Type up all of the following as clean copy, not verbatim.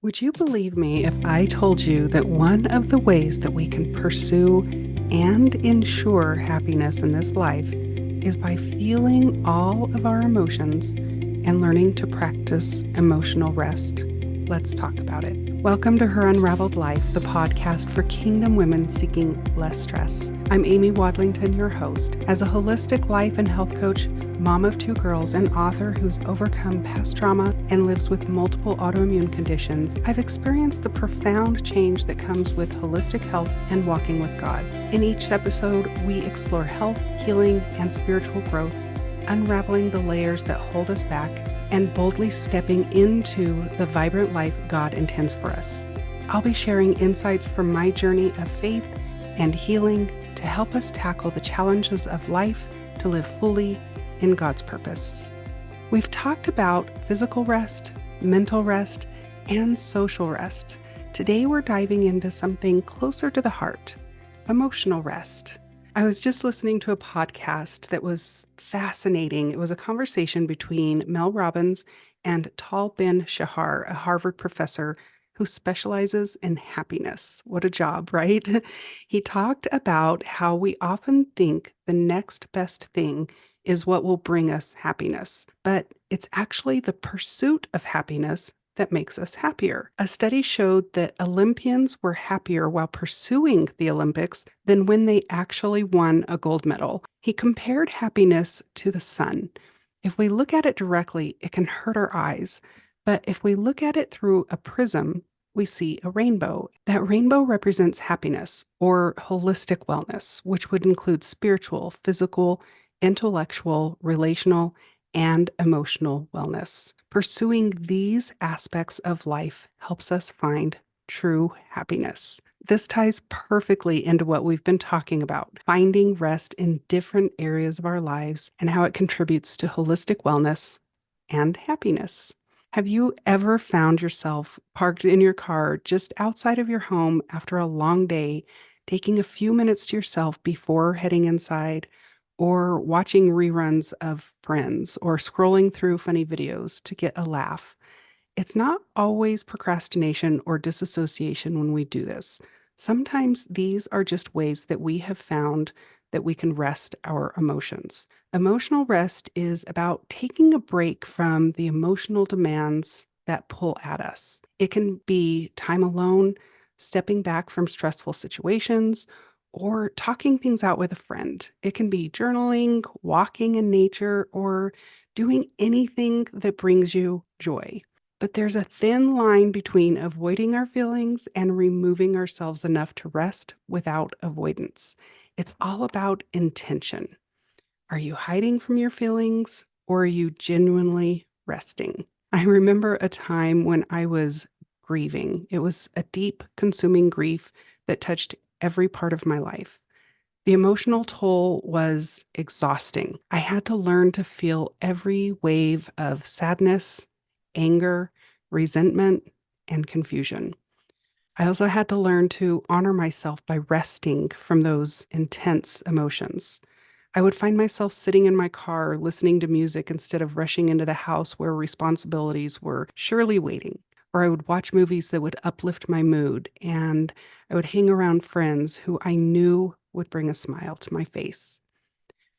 Would you believe me if I told you that one of the ways that we can pursue and ensure happiness in this life is by feeling all of our emotions and learning to practice emotional rest? Let's talk about it. Welcome to Her Unraveled Life, the podcast for kingdom women seeking less stress. I'm Amy Wadlington, your host. As a holistic life and health coach, mom of two girls, and author who's overcome past trauma and lives with multiple autoimmune conditions, I've experienced the profound change that comes with holistic health and walking with God. In each episode, we explore health, healing, and spiritual growth, unraveling the layers that hold us back and boldly stepping into the vibrant life God intends for us. I'll be sharing insights from my journey of faith and healing to help us tackle the challenges of life to live fully in God's purpose. We've talked about physical rest, mental rest, and social rest. Today we're diving into something closer to the heart, emotional rest. I was just listening to a podcast that was fascinating. It was a conversation between Mel Robbins and Tal Ben-Shahar, a Harvard professor who specializes in happiness. What a job, right? He talked about how we often think the next best thing is what will bring us happiness, but it's actually the pursuit of happiness that makes us happier. A study showed that Olympians were happier while pursuing the Olympics than when they actually won a gold medal. He compared happiness to the sun. If we look at it directly, it can hurt our eyes. But if we look at it through a prism, we see a rainbow. That rainbow represents happiness or holistic wellness, which would include spiritual, physical, intellectual, relational, and emotional wellness. Pursuing these aspects of life helps us find true happiness. This ties perfectly into what we've been talking about, finding rest in different areas of our lives and how it contributes to holistic wellness and happiness. Have you ever found yourself parked in your car just outside of your home after a long day, taking a few minutes to yourself before heading inside, or watching reruns of Friends, or scrolling through funny videos to get a laugh? It's not always procrastination or disassociation when we do this. Sometimes these are just ways that we have found that we can rest our emotions. Emotional rest is about taking a break from the emotional demands that pull at us. It can be time alone, stepping back from stressful situations, or talking things out with a friend. It can be journaling, walking in nature, or doing anything that brings you joy. But there's a thin line between avoiding our feelings and removing ourselves enough to rest without avoidance. It's all about intention. Are you hiding from your feelings, or are you genuinely resting? I remember a time when I was grieving. It was a deep, consuming grief that touched every part of my life. The emotional toll was exhausting. I had to learn to feel every wave of sadness, anger, resentment, and confusion. I also had to learn to honor myself by resting from those intense emotions. I would find myself sitting in my car listening to music instead of rushing into the house where responsibilities were surely waiting. Or I would watch movies that would uplift my mood, and I would hang around friends who I knew would bring a smile to my face.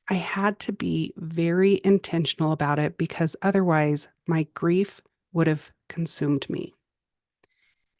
I had to be very intentional about it because otherwise my grief would have consumed me.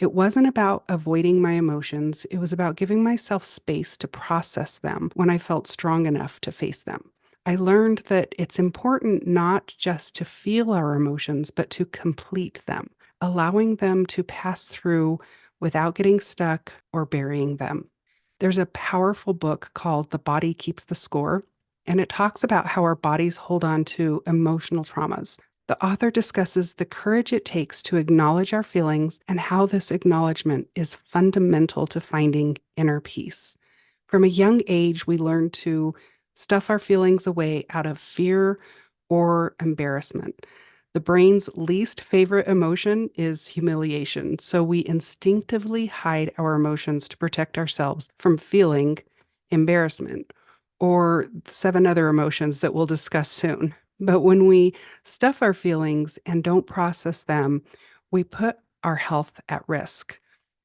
It wasn't about avoiding my emotions. It was about giving myself space to process them when I felt strong enough to face them. I learned that it's important not just to feel our emotions, but to complete them, allowing them to pass through without getting stuck or burying them. There's a powerful book called The Body Keeps the Score, and it talks about how our bodies hold on to emotional traumas. The author discusses the courage it takes to acknowledge our feelings and how this acknowledgement is fundamental to finding inner peace. From a young age, we learn to stuff our feelings away out of fear or embarrassment. The brain's least favorite emotion is humiliation, so we instinctively hide our emotions to protect ourselves from feeling embarrassment or 7 other emotions that we'll discuss soon. But when we stuff our feelings and don't process them, we put our health at risk.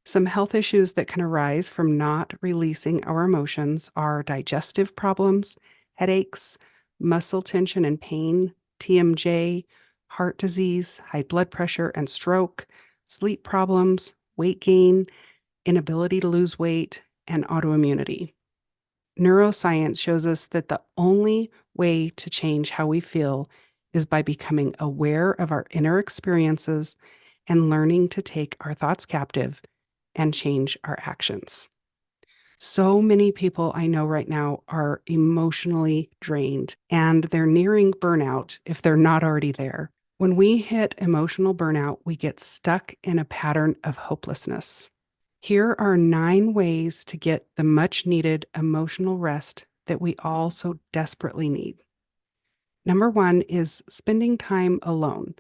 Some health issues that can arise from not releasing our emotions are digestive problems, headaches, muscle tension and pain, TMJ, heart disease, high blood pressure and stroke, sleep problems, weight gain, inability to lose weight, and autoimmunity. Neuroscience shows us that the only way to change how we feel is by becoming aware of our inner experiences and learning to take our thoughts captive and change our actions. So many people I know right now are emotionally drained and they're nearing burnout if they're not already there. When we hit emotional burnout, we get stuck in a pattern of hopelessness. Here are 9 ways to get the much needed emotional rest that we all so desperately need. Number 1 is spending time alone.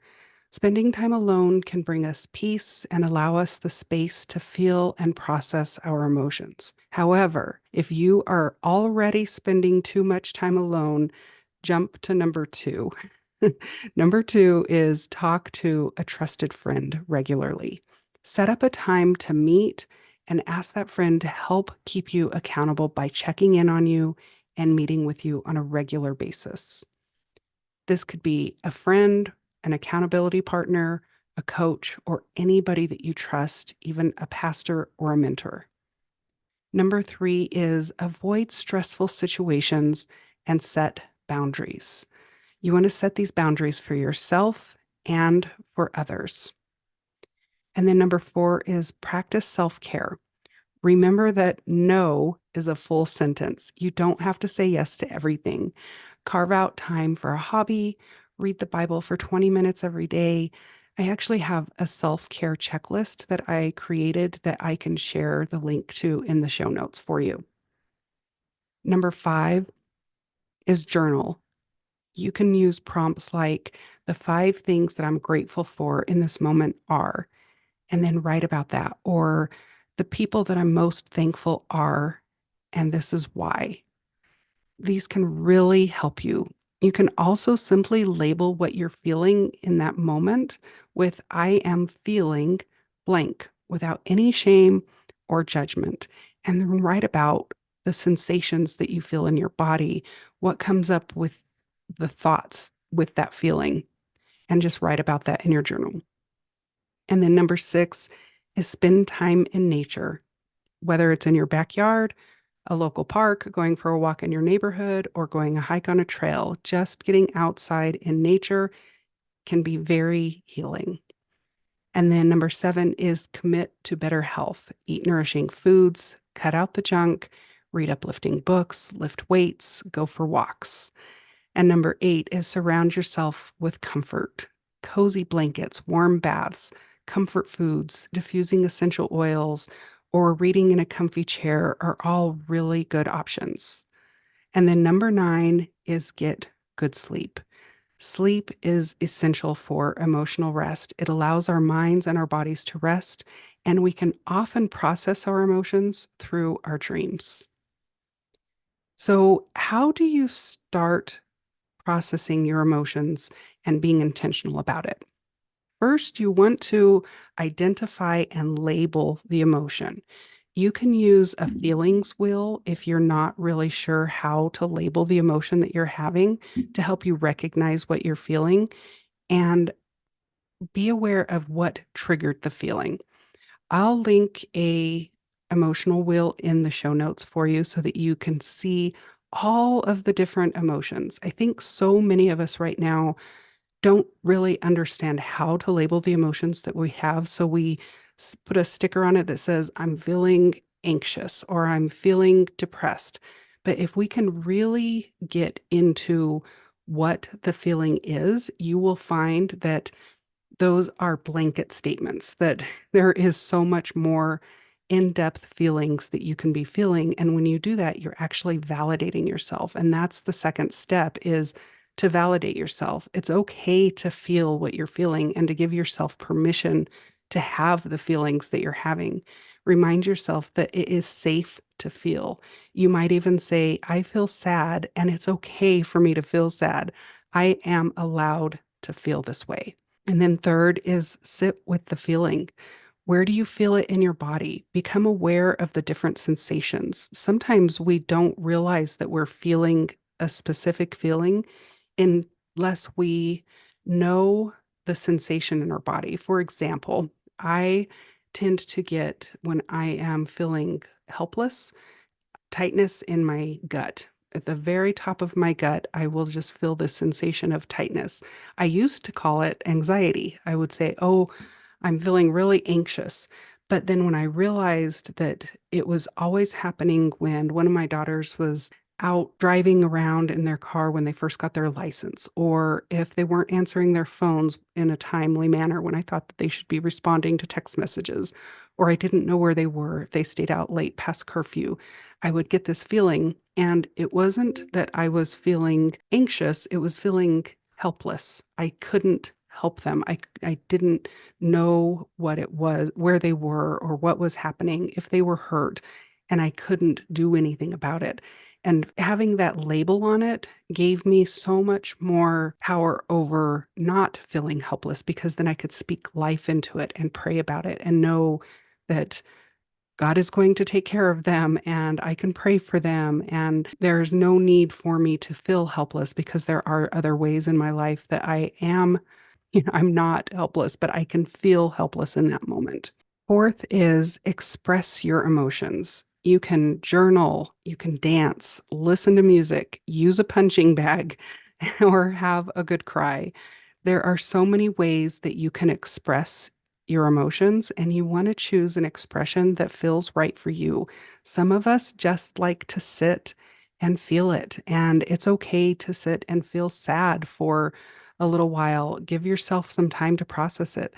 Spending time alone can bring us peace and allow us the space to feel and process our emotions. However, if you are already spending too much time alone, jump to number 2. Number 2 is talk to a trusted friend regularly. Set up a time to meet and ask that friend to help keep you accountable by checking in on you and meeting with you on a regular basis. This could be a friend, an accountability partner, a coach, or anybody that you trust, even a pastor or a mentor. Number 3 is avoid stressful situations and set boundaries. You want to set these boundaries for yourself and for others. And then number 4 is practice self-care. Remember that no is a full sentence. You don't have to say yes to everything. Carve out time for a hobby, read the Bible for 20 minutes every day. I actually have a self-care checklist that I created that I can share the link to in the show notes for you. Number 5 is journal. You can use prompts like the 5 things that I'm grateful for in this moment are, and then write about that, or the people that I'm most thankful are, and this is why. These can really help you. You can also simply label what you're feeling in that moment with I am feeling blank without any shame or judgment. And then write about the sensations that you feel in your body, what comes up with the thoughts with that feeling, and just write about that in your journal. And then number 6 is spend time in nature, whether it's in your backyard, a local park, going for a walk in your neighborhood, or going a hike on a trail. Just getting outside in nature can be very healing. And then number 7 is commit to better health. Eat nourishing foods, cut out the junk, read uplifting books, lift weights, go for walks. And number 8 is surround yourself with comfort, cozy blankets, warm baths, comfort foods, diffusing essential oils, or reading in a comfy chair are all really good options. And then number 9 is get good sleep. Sleep is essential for emotional rest. It allows our minds and our bodies to rest, and we can often process our emotions through our dreams. So, how do you start processing your emotions and being intentional about it? First, you want to identify and label the emotion. You can use a feelings wheel if you're not really sure how to label the emotion that you're having to help you recognize what you're feeling and be aware of what triggered the feeling. I'll link a emotional wheel in the show notes for you so that you can see all of the different emotions. I think so many of us right now don't really understand how to label the emotions that we have. So we put a sticker on it that says, I'm feeling anxious or I'm feeling depressed. But if we can really get into what the feeling is, you will find that those are blanket statements, that there is so much more in-depth feelings that you can be feeling. And when you do that, you're actually validating yourself. And that's the second step, is to validate yourself. It's okay to feel what you're feeling and to give yourself permission to have the feelings that you're having. Remind yourself that it is safe to feel. You might even say, I feel sad, and it's okay for me to feel sad. I am allowed to feel this way. And then third is sit with the feeling. Where do you feel it in your body? Become aware of the different sensations. Sometimes we don't realize that we're feeling a specific feeling unless we know the sensation in our body. For example, I tend to get, when I am feeling helpless, tightness in my gut. At the very top of my gut, I will just feel this sensation of tightness. I used to call it anxiety. I would say, "Oh, I'm feeling really anxious." But then when I realized that it was always happening when one of my daughters was out driving around in their car when they first got their license, or if they weren't answering their phones in a timely manner when I thought that they should be responding to text messages, or I didn't know where they were if they stayed out late past curfew, I would get this feeling. And it wasn't that I was feeling anxious, it was feeling helpless. I couldn't help them. I didn't know what it was, where they were, or what was happening, if they were hurt, and I couldn't do anything about it. And having that label on it gave me so much more power over not feeling helpless, because then I could speak life into it and pray about it and know that God is going to take care of them and I can pray for them. And there's no need for me to feel helpless, because there are other ways in my life that I am, I'm not helpless, but I can feel helpless in that moment. Fourth is express your emotions. You can journal, you can dance, listen to music, use a punching bag, or have a good cry. There are so many ways that you can express your emotions, and you want to choose an expression that feels right for you. Some of us just like to sit and feel it, and it's okay to sit and feel sad for a little while. Give yourself some time to process it.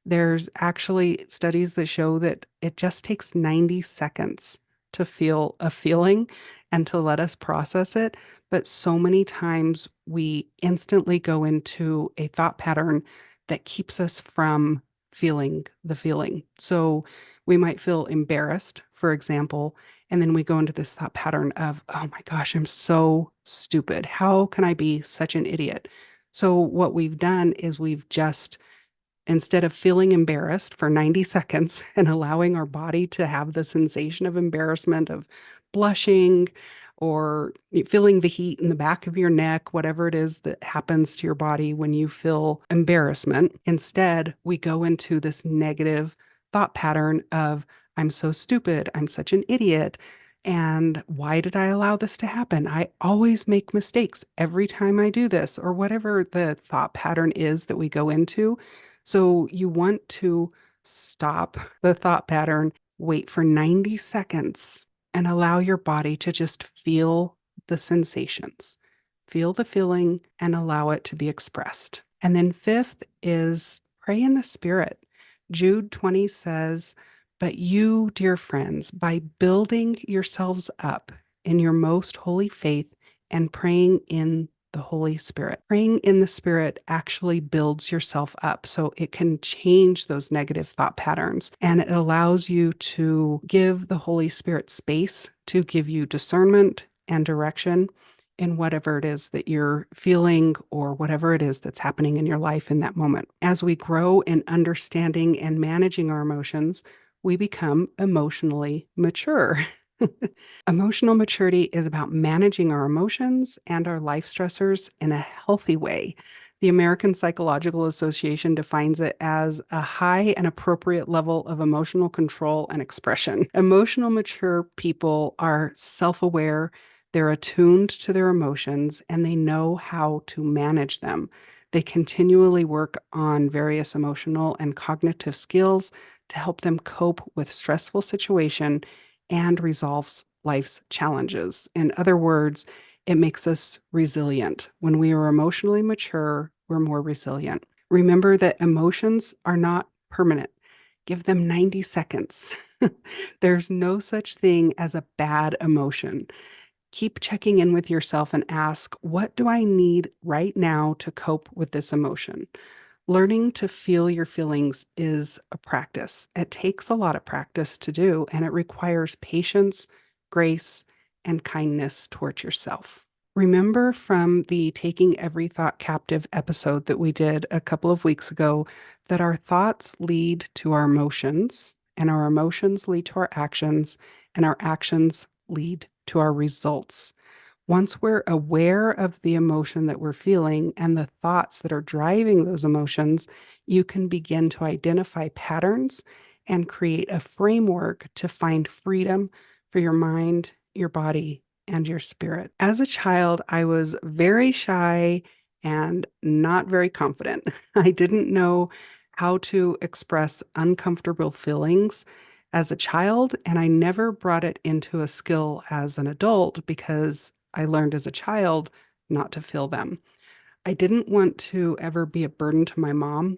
There's actually studies that show that it just takes 90 seconds to feel a feeling and to let us process it. But so many times we instantly go into a thought pattern that keeps us from feeling the feeling. So we might feel embarrassed, for example, and then we go into this thought pattern of, oh my gosh, I'm so stupid. How can I be such an idiot? So what we've done is we've just, instead of feeling embarrassed for 90 seconds and allowing our body to have the sensation of embarrassment, of blushing, or feeling the heat in the back of your neck, whatever it is that happens to your body when you feel embarrassment, instead, we go into this negative thought pattern of, I'm so stupid, I'm such an idiot. And why did I allow this to happen? I always make mistakes every time I do this, or whatever the thought pattern is that we go into. So you want to stop the thought pattern, wait for 90 seconds, and allow your body to just feel the sensations. Feel the feeling and allow it to be expressed. And then fifth is pray in the spirit. Jude 20 says, "But you, dear friends, by building yourselves up in your most holy faith and praying in the Holy Spirit." Praying in the Spirit actually builds yourself up so it can change those negative thought patterns, and it allows you to give the Holy Spirit space to give you discernment and direction in whatever it is that you're feeling or whatever it is that's happening in your life in that moment. As we grow in understanding and managing our emotions, we become emotionally mature. Emotional maturity is about managing our emotions and our life stressors in a healthy way. The American Psychological Association defines it as a high and appropriate level of emotional control and expression. Emotional mature people are self aware, they're attuned to their emotions, and they know how to manage them. They continually work on various emotional and cognitive skills to help them cope with stressful situations and resolves life's challenges. In other words, it makes us resilient. When we are emotionally mature, we're more resilient. Remember that emotions are not permanent. Give them 90 seconds. There's no such thing as a bad emotion. Keep checking in with yourself and ask, what do I need right now to cope with this emotion? Learning to feel your feelings is a practice. It takes a lot of practice to do, and it requires patience, grace, and kindness towards yourself. Remember from the Taking Every Thought Captive episode that we did a couple of weeks ago that our thoughts lead to our emotions, and our emotions lead to our actions, and our actions lead to our results. Once we're aware of the emotion that we're feeling and the thoughts that are driving those emotions, you can begin to identify patterns and create a framework to find freedom for your mind, your body, and your spirit. As a child, I was very shy and not very confident. I didn't know how to express uncomfortable feelings as a child, and I never brought it into a skill as an adult because I learned as a child not to feel them. I didn't want to ever be a burden to my mom,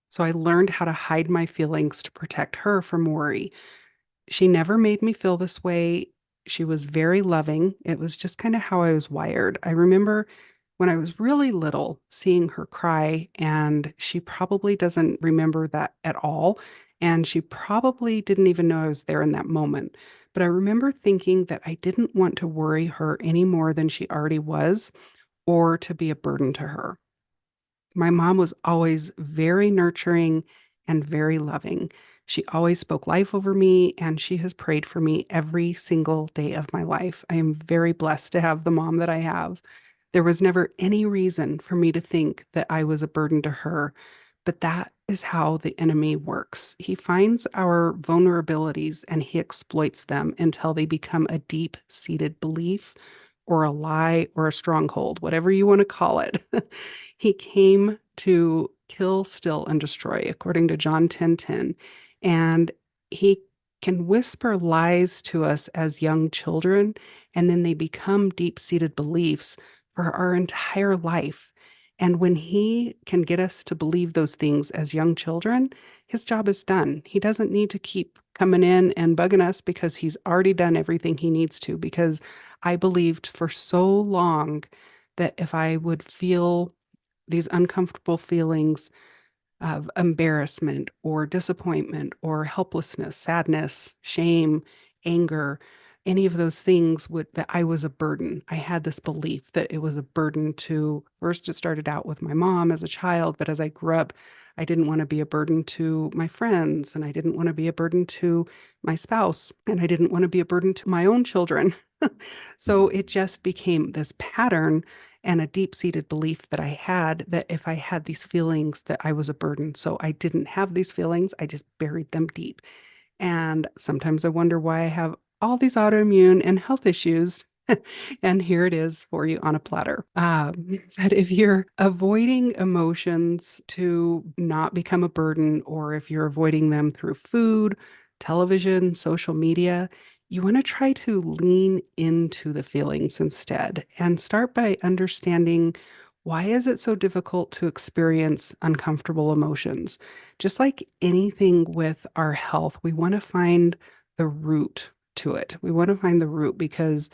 so I learned how to hide my feelings to protect her from worry. She never made me feel this way. She was very loving. It was just kind of how I was wired. I remember when I was really little seeing her cry, and she probably doesn't remember that at all. And she probably didn't even know I was there in that moment. But I remember thinking that I didn't want to worry her any more than she already was or to be a burden to her. My mom was always very nurturing and very loving. She always spoke life over me, and she has prayed for me every single day of my life. I am very blessed to have the mom that I have. There was never any reason for me to think that I was a burden to her, but that is how the enemy works. He finds our vulnerabilities and he exploits them until they become a deep seated belief or a lie or a stronghold, whatever you want to call it. He came to kill, steal, and destroy, according to John 10:10. And he can whisper lies to us as young children, and then they become deep-seated beliefs for our entire life. And when he can get us to believe those things as young children, his job is done. He doesn't need to keep coming in and bugging us because he's already done everything he needs to. Because I believed for so long that if I would feel these uncomfortable feelings of embarrassment or disappointment or helplessness, sadness, shame, anger, any of those things would that I was a burden. I had this belief that it was a burden to first it started out with my mom as a child, but as I grew up, I didn't want to be a burden to my friends and I didn't want to be a burden to my spouse and I didn't want to be a burden to my own children. So it just became this pattern and a deep-seated belief that I had that if I had these feelings that I was a burden. So I didn't have these feelings, I just buried them deep. And sometimes I wonder why I have all these autoimmune and health issues. And here it is for you on a platter. But if you're avoiding emotions to not become a burden, or if you're avoiding them through food, television, social media, you want to try to lean into the feelings instead and start by understanding why is it so difficult to experience uncomfortable emotions? Just like anything with our health, we want to find the root to it. We want to find the root because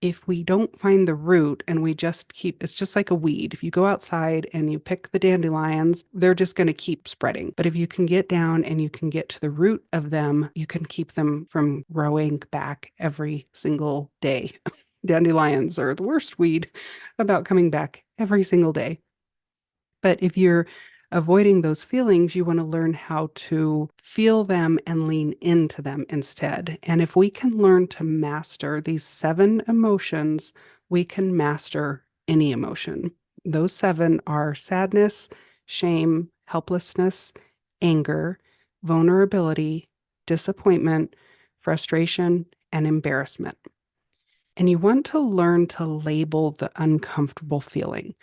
if we don't find the root and we just keep, it's just like a weed. If you go outside and you pick the dandelions, they're just going to keep spreading. But if you can get down and you can get to the root of them, you can keep them from growing back every single day. Dandelions are the worst weed about coming back every single day. But if you're avoiding those feelings, you want to learn how to feel them and lean into them instead. And if we can learn to master these 7 emotions, we can master any emotion. Those 7 are sadness, shame, helplessness, anger, vulnerability, disappointment, frustration, and embarrassment. And you want to learn to label the uncomfortable feeling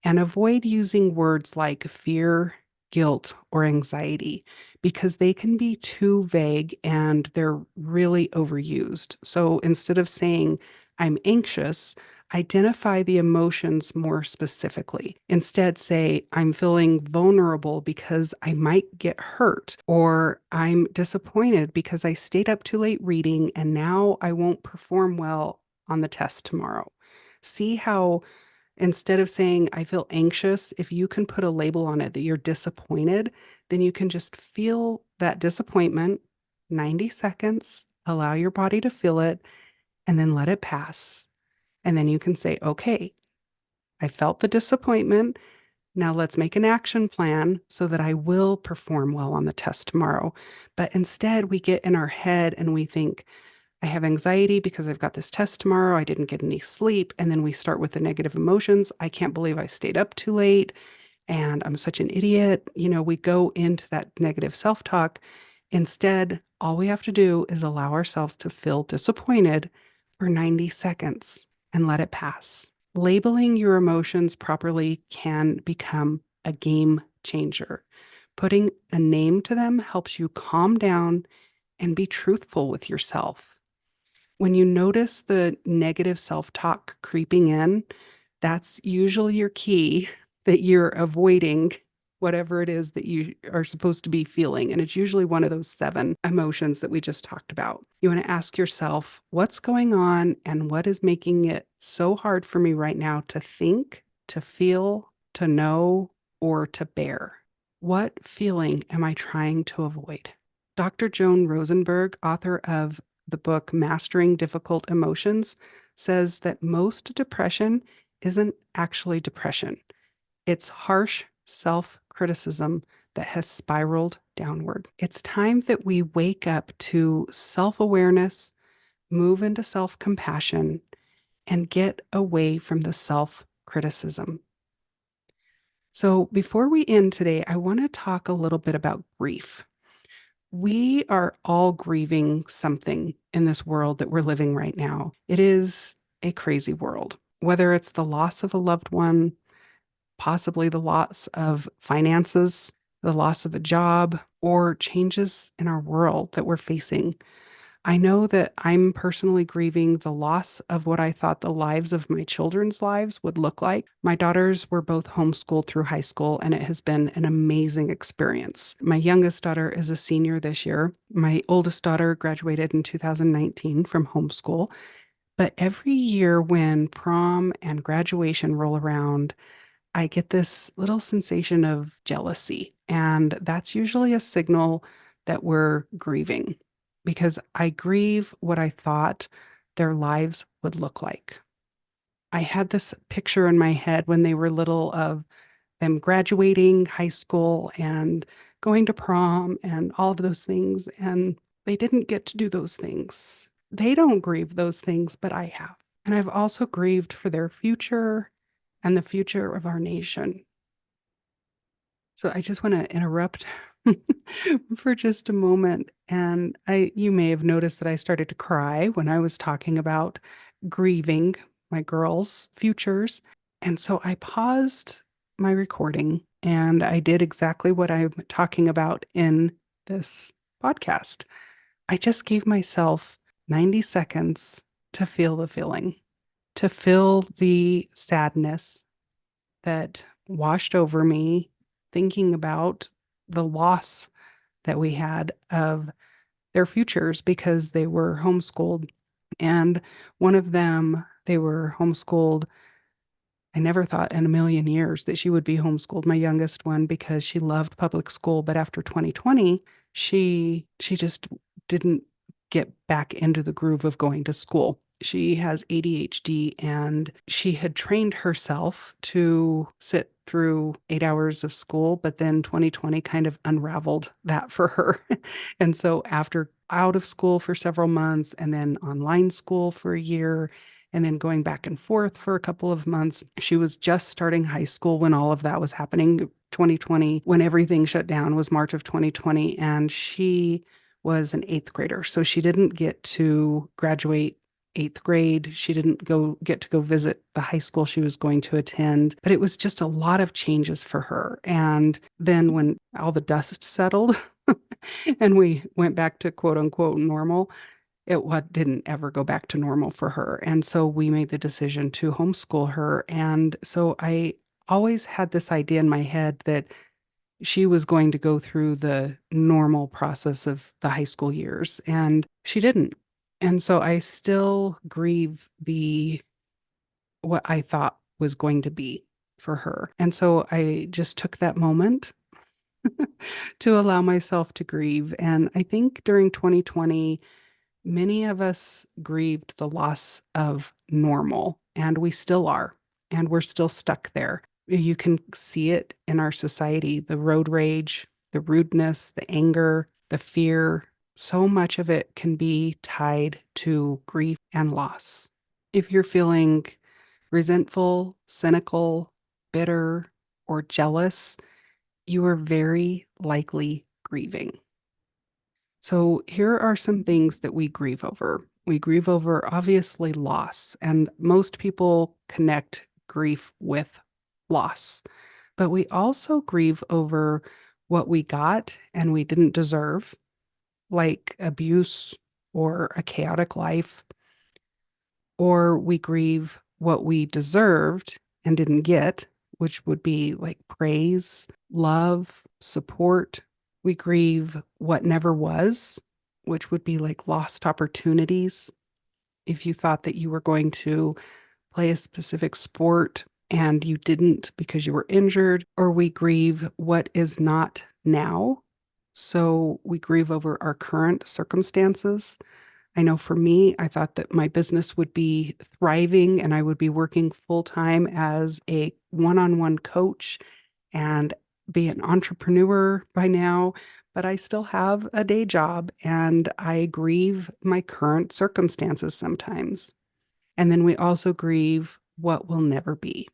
and avoid using words like fear, guilt, or anxiety because they can be too vague and they're really overused. So instead of saying, I'm anxious, identify the emotions more specifically. Instead, say, I'm feeling vulnerable because I might get hurt, or I'm disappointed because I stayed up too late reading and now I won't perform well on the test tomorrow. See how instead of saying, I feel anxious, if you can put a label on it that you're disappointed, then you can just feel that disappointment 90 seconds, allow your body to feel it, and then let it pass. And then you can say, okay, I felt the disappointment. Now let's make an action plan so that I will perform well on the test tomorrow. But instead, we get in our head and we think, I have anxiety because I've got this test tomorrow. I didn't get any sleep. And then we start with the negative emotions. I can't believe I stayed up too late and I'm such an idiot. We go into that negative self talk. Instead, all we have to do is allow ourselves to feel disappointed for 90 seconds and let it pass. Labeling your emotions properly can become a game changer. Putting a name to them helps you calm down and be truthful with yourself. When you notice the negative self talk creeping in, that's usually your key that you're avoiding whatever it is that you are supposed to be feeling. And it's usually one of those 7 emotions that we just talked about. You want to ask yourself, what's going on and what is making it so hard for me right now to think, to feel, to know, or to bear? What feeling am I trying to avoid? Dr. Joan Rosenberg, author of the book Mastering Difficult Emotions, says that most depression isn't actually depression. It's harsh self-criticism that has spiraled downward. It's time that we wake up to self-awareness, move into self-compassion, and get away from the self-criticism. So before we end today, I want to talk a little bit about grief. We are all grieving something in this world that we're living right now. It is a crazy world, whether it's the loss of a loved one, possibly the loss of finances, the loss of a job, or changes in our world that we're facing. I know that I'm personally grieving the loss of what I thought the lives of my children's lives would look like. My daughters were both homeschooled through high school, and it has been an amazing experience. My youngest daughter is a senior this year. My oldest daughter graduated in 2019 from homeschool. But every year when prom and graduation roll around, I get this little sensation of jealousy. And that's usually a signal that we're grieving because I grieve what I thought their lives would look like. I had this picture in my head when they were little of them graduating high school and going to prom and all of those things. And they didn't get to do those things. They don't grieve those things, but I have. And I've also grieved for their future and the future of our nation. So I just want to interrupt for just a moment. And you may have noticed that I started to cry when I was talking about grieving my girls' futures. And so I paused my recording and I did exactly what I'm talking about in this podcast. I just gave myself 90 seconds to feel the feeling, to feel the sadness that washed over me thinking about the loss that we had of their futures because they were homeschooled. And one of them, they were homeschooled. I never thought in a million years that she would be homeschooled, my youngest one, because she loved public school. But after 2020, she just didn't get back into the groove of going to school. She has ADHD and she had trained herself to sit through 8 hours of school, but then 2020 kind of unraveled that for her. And so after out of school for several months and then online school for a year, and then going back and forth for a couple of months. She was just starting high school when all of that was happening. 2020, when everything shut down, was March of 2020, and she was an 8th grader. So she didn't get to graduate 8th grade. She didn't get to go visit the high school she was going to attend, but it was just a lot of changes for her. And then when all the dust settled and we went back to quote unquote normal, it what didn't ever go back to normal for her. And so we made the decision to homeschool her. And so I always had this idea in my head that she was going to go through the normal process of the high school years, and she didn't. And so I still grieve the what I thought was going to be for her. And so I just took that moment to allow myself to grieve. And I think during 2020, many of us grieved the loss of normal and we still are, and we're still stuck there. You can see it in our society, the road rage, the rudeness, the anger, the fear. So much of it can be tied to grief and loss. If you're feeling resentful, cynical, bitter, or jealous, you are very likely grieving. So here are some things that we grieve over. We grieve over, obviously, loss, and most people connect grief with loss. But we also grieve over what we got and we didn't deserve, like abuse or a chaotic life, or we grieve what we deserved and didn't get, which would be like praise, love, support. We grieve what never was, which would be like lost opportunities. If you thought that you were going to play a specific sport and you didn't because you were injured, or we grieve what is not now. So we grieve over our current circumstances. I know for me, I thought that my business would be thriving and I would be working full time as a one-on-one coach and be an entrepreneur by now, but I still have a day job and I grieve my current circumstances sometimes. And then we also grieve what will never be,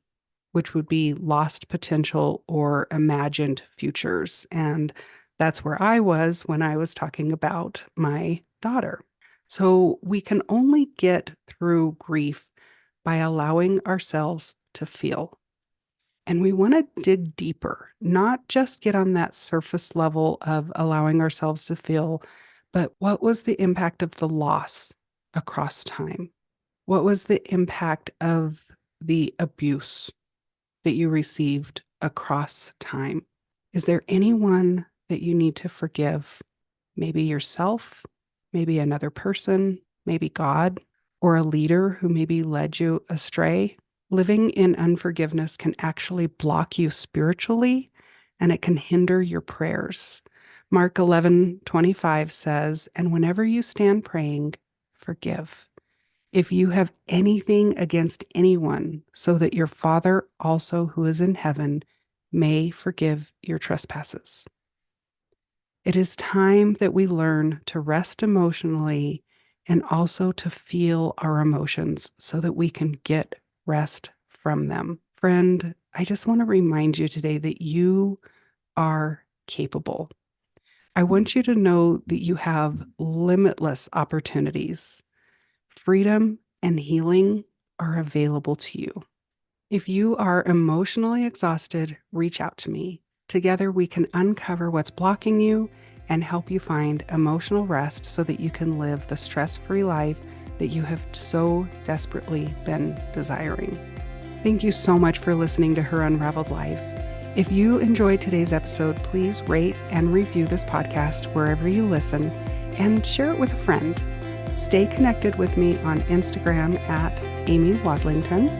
which would be lost potential or imagined futures. And that's where I was when I was talking about my daughter. So we can only get through grief by allowing ourselves to feel. And we want to dig deeper, not just get on that surface level of allowing ourselves to feel, but what was the impact of the loss across time? What was the impact of the abuse that you received across time? Is there anyone that you need to forgive? Maybe yourself, maybe another person, maybe God, or a leader who maybe led you astray. Living in unforgiveness can actually block you spiritually, and it can hinder your prayers. Mark 11:25 says, "And whenever you stand praying, forgive. If you have anything against anyone, so that your Father also who is in heaven may forgive your trespasses." It is time that we learn to rest emotionally and also to feel our emotions so that we can get rest from them. Friend, I just want to remind you today that you are capable. I want you to know that you have limitless opportunities. Freedom and healing are available to you. If you are emotionally exhausted, reach out to me. Together, we can uncover what's blocking you and help you find emotional rest so that you can live the stress-free life that you have so desperately been desiring. Thank you so much for listening to Her Unraveled Life. If you enjoyed today's episode, please rate and review this podcast wherever you listen and share it with a friend. Stay connected with me on Instagram at Amy Wadlington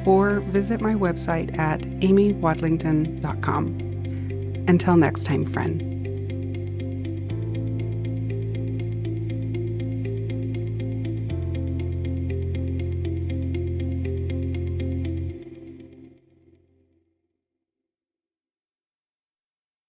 or visit my website at amywadlington.com. Until next time, friend.